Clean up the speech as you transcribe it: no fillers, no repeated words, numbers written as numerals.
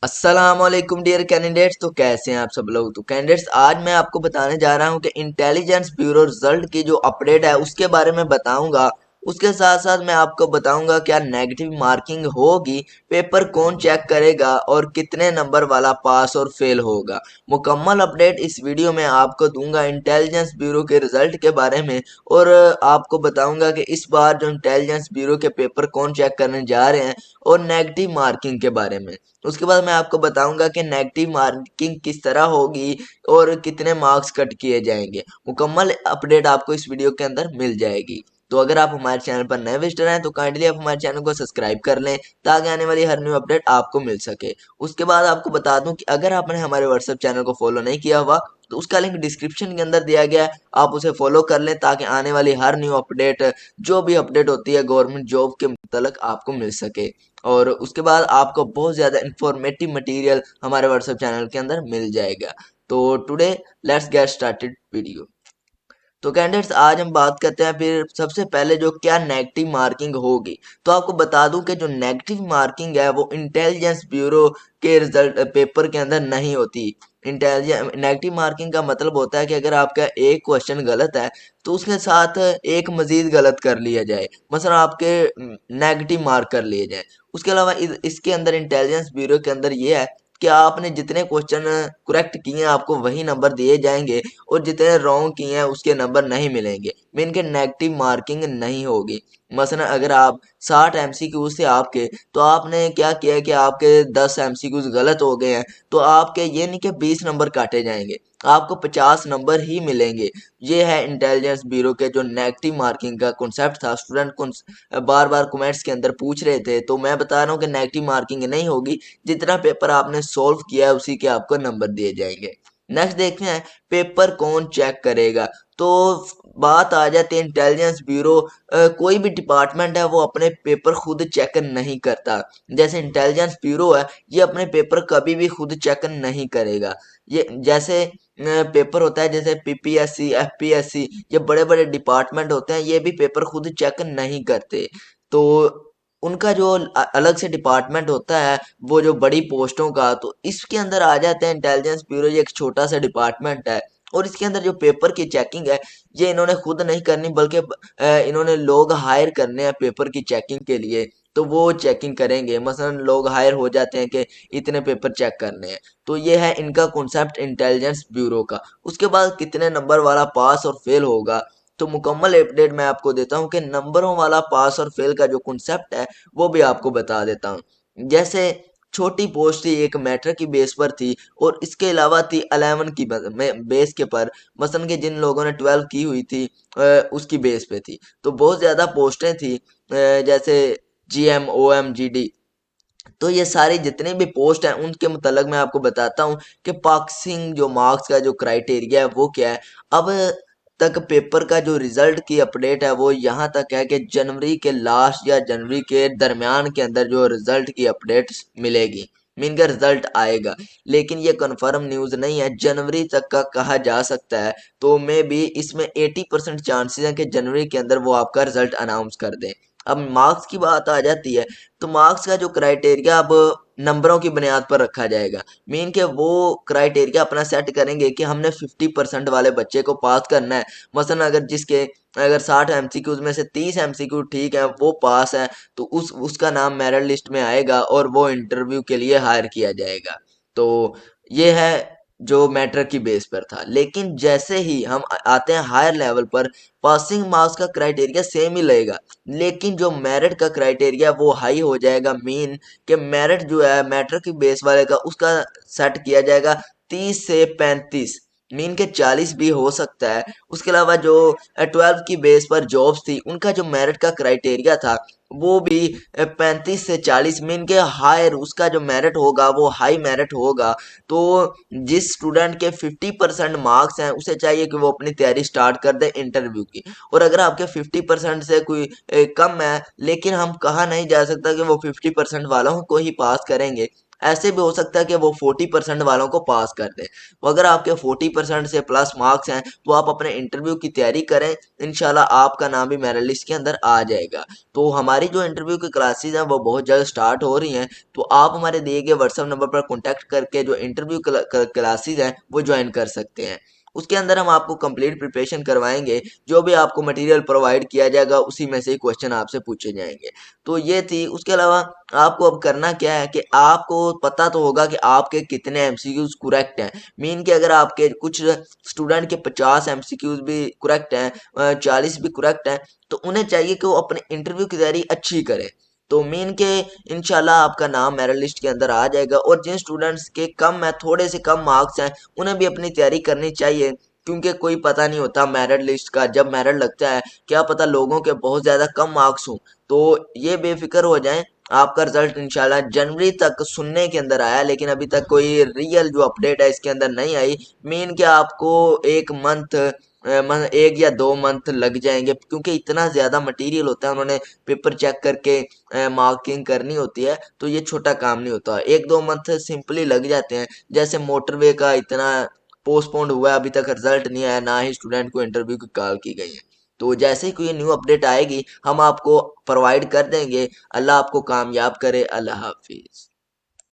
अस्सलाम वालेकुम dear candidates. तो कैसे हैं आप सब लोग। तो कैंडिडेट्स आज मैं आपको बताने जा रहा हूं कि इंटेलिजेंस ब्यूरो रिजल्ट की जो अपडेट है उसके बारे में बताऊंगा। उसके साथ साथ मैं आपको बताऊंगा क्या नेगेटिव मार्किंग होगी, पेपर कौन चेक करेगा और कितने नंबर वाला पास और फेल होगा। मुकम्मल अपडेट इस वीडियो में आपको दूंगा इंटेलिजेंस ब्यूरो के रिजल्ट के बारे में। और आपको बताऊंगा कि इस बार जो इंटेलिजेंस ब्यूरो के पेपर कौन चेक करने जा रहे हैं और नेगेटिव मार्किंग के बारे में। उसके बाद मैं आपको बताऊंगा कि नेगेटिव मार्किंग किस तरह होगी और कितने मार्क्स कट किए जाएंगे। मुकम्मल अपडेट आपको इस वीडियो के अंदर मिल जाएगी। तो अगर आप हमारे चैनल पर नए विजिटर हैं तो काइंडली आप हमारे चैनल को सब्सक्राइब कर लें ताकि आने वाली हर न्यू अपडेट आपको मिल सके। उसके बाद आपको बता दूं कि अगर आपने हमारे व्हाट्सएप चैनल को फॉलो नहीं किया हुआ तो उसका लिंक डिस्क्रिप्शन के अंदर दिया गया है, आप उसे फॉलो कर लें ताकि आने वाली हर न्यू अपडेट, जो भी अपडेट होती है गवर्नमेंट जॉब के मुतल्लिक, आपको मिल सके। और उसके बाद आपको बहुत ज़्यादा इंफॉर्मेटिव मटेरियल हमारे व्हाट्सएप चैनल के अंदर मिल जाएगा। तो today let's get started video. तो कैंडिडेट्स आज हम बात करते हैं फिर सबसे पहले जो क्या नेगेटिव मार्किंग होगी। तो आपको बता दूं कि जो नेगेटिव मार्किंग है वो इंटेलिजेंस ब्यूरो के रिजल्ट पेपर के अंदर नहीं होती। इंटेलिजेंस नेगेटिव मार्किंग का मतलब होता है कि अगर आपका एक क्वेश्चन गलत है तो उसके साथ एक मजीद गलत कर लिया जाए, मसला आपके नेगेटिव मार्क कर लिए जाए। उसके अलावा इसके अंदर इंटेलिजेंस ब्यूरो के अंदर ये है कि आपने जितने क्वेश्चन करेक्ट किए हैं आपको वही नंबर दिए जाएंगे और जितने रॉन्ग किए हैं उसके नंबर नहीं मिलेंगे, मीन के नेगेटिव मार्किंग नहीं होगी। मसलन अगर आप 60 एमसीक्यूज थे आपके, तो आपने क्या किया कि आपके 10 एमसीक्यूज गलत हो गए हैं, तो आपके ये नहीं कि 20 नंबर काटे जाएंगे, आपको 50 नंबर ही मिलेंगे। ये है इंटेलिजेंस ब्यूरो के जो नेगेटिव मार्किंग का कॉन्सेप्ट था। स्टूडेंट बार बार कमेंट्स के अंदर पूछ रहे थे, तो मैं बता रहा हूँ कि नेगेटिव मार्किंग नहीं होगी, जितना पेपर आपने सोल्व किया है उसी के आपको नंबर दिए जाएंगे। नेक्स्ट देखते हैं पेपर कौन चेक करेगा। तो बात आ जाती है इंटेलिजेंस ब्यूरो, कोई भी डिपार्टमेंट है वो अपने पेपर खुद चेक नहीं करता। जैसे इंटेलिजेंस ब्यूरो है ये अपने पेपर कभी भी खुद चेक नहीं करेगा। ये जैसे पेपर होता है जैसे पीपीएससी, एफपीएससी, ये बड़े बड़े डिपार्टमेंट होते हैं, ये भी पेपर खुद चेक नहीं करते। तो उनका जो अलग से डिपार्टमेंट होता है वो जो बड़ी पोस्टों का, तो इसके अंदर आ जाते हैं इंटेलिजेंस ब्यूरो। ये एक छोटा सा डिपार्टमेंट है और इसके अंदर जो पेपर की चेकिंग है ये इन्होंने खुद नहीं करनी, बल्कि इन्होंने लोग हायर करने हैं पेपर की चेकिंग के लिए, तो वो चेकिंग करेंगे। मसलन लोग हायर हो जाते हैं कि इतने पेपर चेक करने हैं। तो ये है इनका कॉन्सेप्ट इंटेलिजेंस ब्यूरो का। उसके बाद कितने नंबर वाला पास और फेल होगा, तो मुकम्मल अपडेट मैं आपको देता हूँ कि नंबरों वाला पास और फेल का जो कॉन्सेप्ट है वो भी आपको बता देता हूँ। जैसे छोटी पोस्ट थी, एक मैट्रिक की बेस पर थी और इसके अलावा थी 11 की बेस के पर, मसलन कि जिन लोगों ने 12 की हुई थी उसकी बेस पे थी। तो बहुत ज़्यादा पोस्टें थी, जैसे जीएम, ओएम, जीडी। तो ये सारी जितने भी पोस्ट हैं उनके मुतलक मैं आपको बताता हूँ कि पासिंग जो मार्क्स का जो क्राइटेरिया है वो क्या है। अब तक पेपर का जो रिजल्ट की अपडेट है वो यहाँ तक है कि जनवरी के लास्ट या जनवरी के दरमियान के अंदर जो रिजल्ट की अपडेट मिलेगी, मीन का रिजल्ट आएगा। लेकिन ये कंफर्म न्यूज़ नहीं है, जनवरी तक का कहा जा सकता है। तो मे भी इसमें 80% चांसेस हैं कि जनवरी के अंदर वो आपका रिजल्ट अनाउंस कर दें। अब मार्क्स की बात आ जाती है, तो मार्क्स का जो क्राइटेरिया अब नंबरों की बुनियाद पर रखा जाएगा। मीन के वो क्राइटेरिया अपना सेट करेंगे कि हमने 50% वाले बच्चे को पास करना है। मसलन अगर 60 एमसीक्यूज में से 30 एमसीक्यू ठीक है, वो पास है, तो उसका नाम मेरिट लिस्ट में आएगा और वो इंटरव्यू के लिए हायर किया जाएगा। तो ये है जो मैट्रिक की बेस पर था। लेकिन जैसे ही हम आते हैं हायर लेवल पर, पासिंग मार्क्स का क्राइटेरिया सेम ही लगेगा, लेकिन जो मेरिट का क्राइटेरिया वो हाई हो जाएगा। मीन कि मेरिट जो है मैट्रिक की बेस वाले का उसका सेट किया जाएगा 30 से 35, मीन के 40 भी हो सकता है। उसके अलावा जो 12 की बेस पर जॉब्स थी उनका जो मेरिट का क्राइटेरिया था वो भी 35 से 40, मीन के हायर उसका जो मेरिट होगा वो हाई मेरिट होगा। तो जिस स्टूडेंट के 50% मार्क्स हैं उसे चाहिए कि वो अपनी तैयारी स्टार्ट कर दे इंटरव्यू की। और अगर आपके 50% से कोई कम है, लेकिन हम कहा नहीं जा सकता कि वो 50% वालों को ही पास करेंगे। ऐसे भी हो सकता है कि वो 40% वालों को पास कर दे। तो अगर आपके 40% से प्लस मार्क्स हैं तो आप अपने इंटरव्यू की तैयारी करें, इंशाल्लाह आपका नाम भी मेरिट लिस्ट के अंदर आ जाएगा। तो हमारी जो इंटरव्यू की क्लासेज हैं वो बहुत जल्द स्टार्ट हो रही हैं, तो आप हमारे दिए गए व्हाट्सएप नंबर पर कॉन्टैक्ट करके जो इंटरव्यू क्लासेज हैं वो ज्वाइन कर सकते हैं। उसके अंदर हम आपको कंप्लीट प्रिपरेशन करवाएंगे, जो भी आपको मटेरियल प्रोवाइड किया जाएगा उसी में से ही क्वेश्चन आपसे पूछे जाएंगे। तो ये थी। उसके अलावा आपको अब करना क्या है कि आपको पता तो होगा कि आपके कितने एमसीक्यूज करेक्ट हैं। मीन कि अगर आपके कुछ स्टूडेंट के 50 एमसीक्यूज भी करेक्ट हैं, 40 भी करेक्ट हैं, तो उन्हें चाहिए कि वो अपने इंटरव्यू की तैयारी अच्छी करें। तो मीन के इंशाल्लाह आपका नाम मेरिट लिस्ट के अंदर आ जाएगा। और जिन स्टूडेंट्स के कम है, थोड़े से कम मार्क्स हैं, उन्हें भी अपनी तैयारी करनी चाहिए, क्योंकि कोई पता नहीं होता मेरिट लिस्ट का। जब मेरिट लगता है क्या पता लोगों के बहुत ज़्यादा कम मार्क्स हों। तो ये बेफिक्र हो जाएं, आपका रिजल्ट इंशाल्लाह जनवरी तक सुनने के अंदर आया, लेकिन अभी तक कोई रियल जो अपडेट है इसके अंदर नहीं आई। मीन कि आपको एक मंथ, 1 या 2 मंथ लग जाएंगे, क्योंकि इतना ज़्यादा मटेरियल होता है, उन्होंने पेपर चेक करके मार्किंग करनी होती है, तो ये छोटा काम नहीं होता। 1-2 मंथ सिंपली लग जाते हैं। जैसे मोटरवे का इतना पोस्टपोन्ड हुआ है, अभी तक रिजल्ट नहीं आया, ना ही स्टूडेंट को इंटरव्यू की कॉल की गई है। तो जैसे ही कोई न्यू अपडेट आएगी हम आपको प्रोवाइड कर देंगे। अल्लाह आपको कामयाब करे। अल्लाह हाफिज।